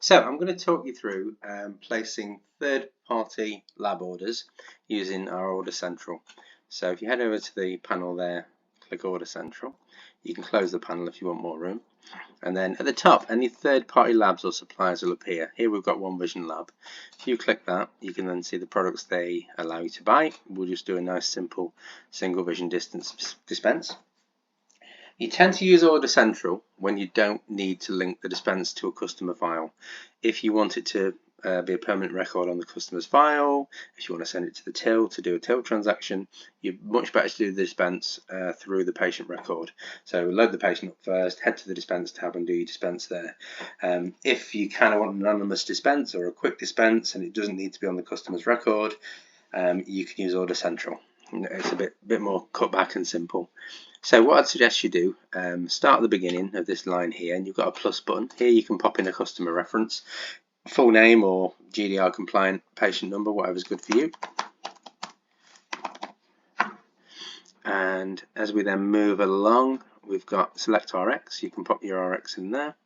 So I'm going to talk you through placing third-party lab orders using our Order Central. So if you head over to the panel there, click Order Central. You can close the panel if you want more room. And then at the top, any third-party labs or suppliers will appear. Here we've got One Vision Lab. If you click that, you can then see the products they allow you to buy. We'll just do a nice simple single vision distance dispense. You tend to use Order Central when you don't need to link the dispense to a customer file. If you want it to be a permanent record on the customer's file, if you want to send it to the till to do a till transaction, you're much better to do the dispense through the patient record. So load the patient up first, head to the dispense tab and do your dispense there. If you kind of want an anonymous dispense or a quick dispense and it doesn't need to be on the customer's record, you can use Order Central. It's a bit more cut back and simple. So what I'd suggest you do, start at the beginning of this line here, and you've got a plus button. Here you can pop in a customer reference, full name or GDR compliant patient number, whatever's good for you. And as we then move along, we've got select RX. You can pop your RX in there.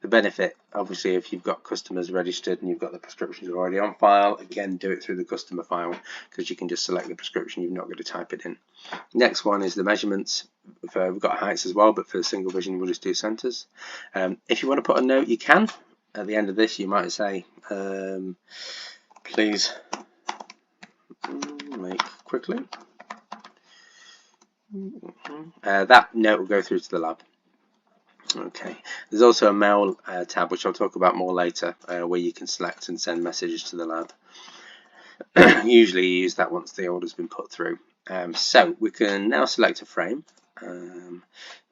The benefit, obviously, if you've got customers registered and you've got the prescriptions already on file, again, do it through the customer file because you can just select the prescription. You've not got to type it in. Next one is the measurements. We've got heights as well, but for the single vision, we'll just do centers. If you want to put a note, you can. At the end of this, you might say, please make quickly. That note will go through to the lab. Okay, there's also a mail tab, which I'll talk about more later, where you can select and send messages to the lab. Usually you use that once the order's been put through. So we can now select a frame.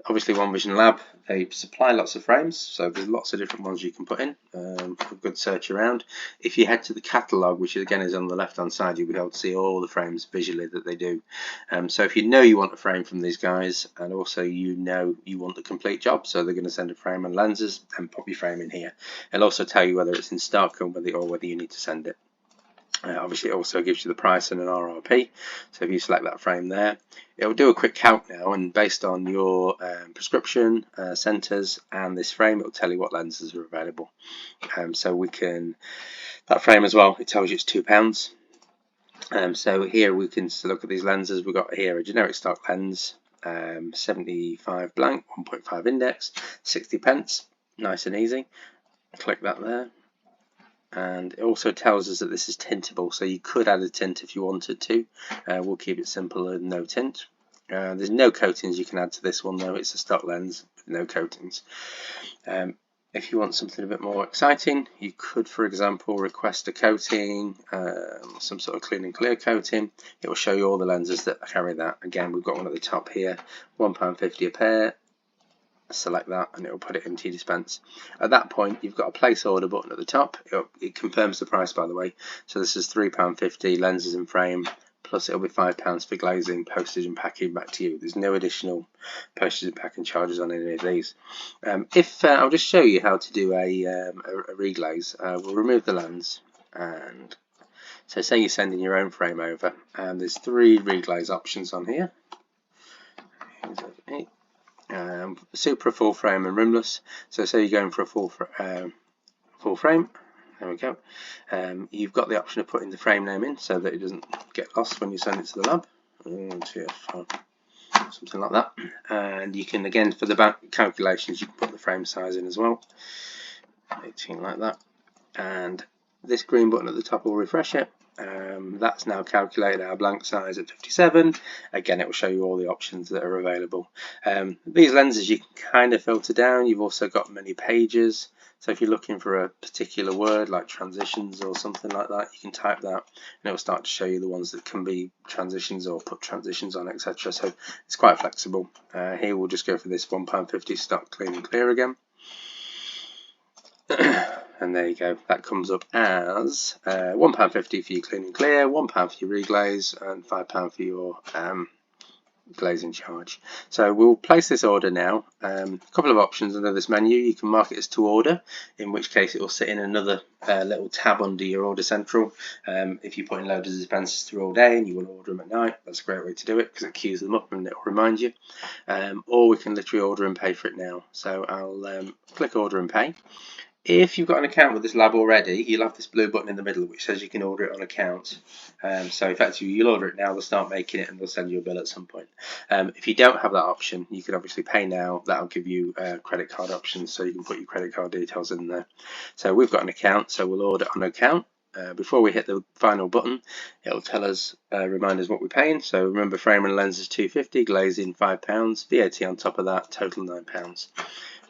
Obviously One Vision Lab, they supply lots of frames, so there's lots of different ones you can put in. A good search around. If you head to the catalogue, which again is on the left hand side, you'll be able to see all the frames visually that they do. So if you know you want a frame from these guys, and also you know you want the complete job, so they're going to send a frame and lenses, and pop your frame in here. It'll also tell you whether it's in stock or whether you need to send it. Obviously it also gives you the price and an RRP, so if you select that frame there, it will do a quick count now, and based on your prescription, centres and this frame, it will tell you what lenses are available. So we can, that frame as well, it tells you it's £2. So here we can look at these lenses. We've got here a generic stock lens, 75 blank, 1.5 index, 60p, nice and easy. Click that there. And it also tells us that this is tintable, so you could add a tint if you wanted to. We'll keep it simple and no tint. There's no coatings you can add to this one though, it's a stock lens with no coatings. If you want something a bit more exciting, you could, for example, request a coating, some sort of clean and clear coating. It will show you all the lenses that carry that. Again, we've got one at the top here, £1.50 a pair. Select that and it will put it into your dispense. At that point you've got a place order button at the top. It confirms the price, by the way, so this is £3.50 lenses and frame, plus it'll be £5 for glazing, postage and packing back to you. There's no additional postage and packing charges on any of these. I'll just show you how to do a reglaze. We'll remove the lens, and so say you're sending your own frame over, and there's 3 reglaze options on here. Super, full frame and rimless. So say you're going for a full frame, there we go. You've got the option of putting the frame name in so that it doesn't get lost when you send it to the lab, something like that. And you can, again, for the back calculations, you can put the frame size in as well, 18 like that. And this green button at the top will refresh it. That's now calculated our blank size at 57. Again, it will show you all the options that are available. These lenses you can kind of filter down. You've also got many pages, so if you're looking for a particular word like transitions or something like that, you can type that and it will start to show you the ones that can be transitions or put transitions on, etc. So it's quite flexible. Here we'll just go for this £1.50 stock clean and clear again. And there you go, that comes up as £1.50 for your clean and clear, £1 for your reglaze, and £5 for your glazing charge. So we'll place this order now. A couple of options under this menu. You can mark it as to order, in which case it will sit in another little tab under your Order Central. If you put in loads of dispensers through all day and you want to order them at night, that's a great way to do it because it queues them up and it will remind you. Or we can literally order and pay for it now. So I'll click order and pay. If you've got an account with this lab already, you'll have this blue button in the middle which says you can order it on account. So effectively you'll order it now, they'll start making it and they'll send you a bill at some point. If you don't have that option, you can obviously pay now. That'll give you credit card options, so you can put your credit card details in there. So we've got an account, so we'll order on account. Before we hit the final button, it'll tell us, remind us what we're paying. So remember, frame and lens is £2.50, glazing £5, VAT on top of that, total £9.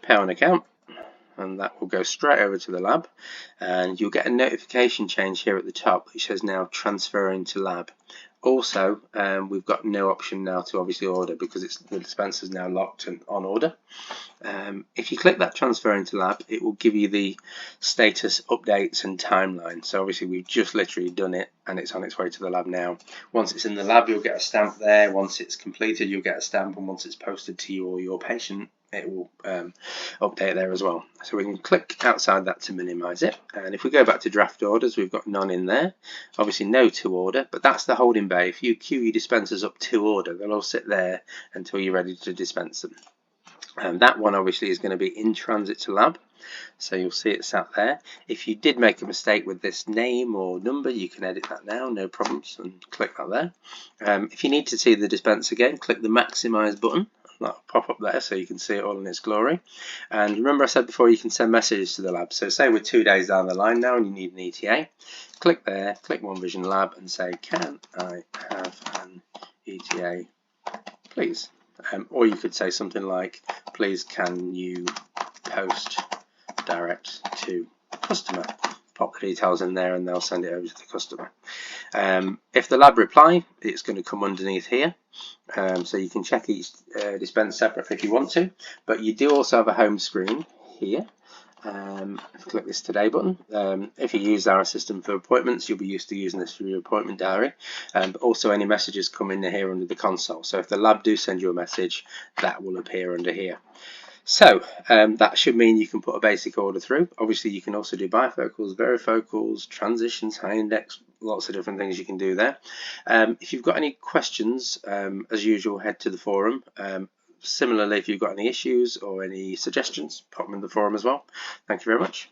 Pay on account, and that will go straight over to the lab, and you'll get a notification change here at the top which says now transferring to lab. Also, we've got no option now to obviously order because the dispenser is now locked and on order. If you click that transfer into lab, it will give you the status updates and timeline. So obviously we've just literally done it and it's on its way to the lab now. Once it's in the lab, you'll get a stamp there. Once it's completed, you'll get a stamp, and once it's posted to you or your patient, it will update there as well. So we can click outside that to minimize it. And if we go back to draft orders, we've got none in there. Obviously no to order, but that's the holding bay. If you queue your dispensers up to order, they'll all sit there until you're ready to dispense them. And that one obviously is going to be in transit to lab, so you'll see it sat there. If you did make a mistake with this name or number, you can edit that now, no problems, and click that there. If you need to see the dispense again, click the maximize button. That'll pop up there so you can see it all in its glory. And remember I said before, you can send messages to the lab. So say we're 2 days down the line now and you need an ETA, click there, click One Vision Lab and say, can I have an ETA please? Or you could say something like, please can you post direct to customer. Pop the details in there and they'll send it over to the customer. If the lab reply, it's going to come underneath here. So you can check each dispense separately if you want to, but you do also have a home screen here. Click this today button. If you use our system for appointments, you'll be used to using this for your appointment diary, but also any messages come in here under the console. So if the lab do send you a message, that will appear under here. So that should mean you can put a basic order through. Obviously you can also do bifocals, varifocals, transitions, high index, lots of different things you can do there. If you've got any questions, as usual, head to the forum. Similarly, if you've got any issues or any suggestions, pop them in the forum as well. Thank you very much.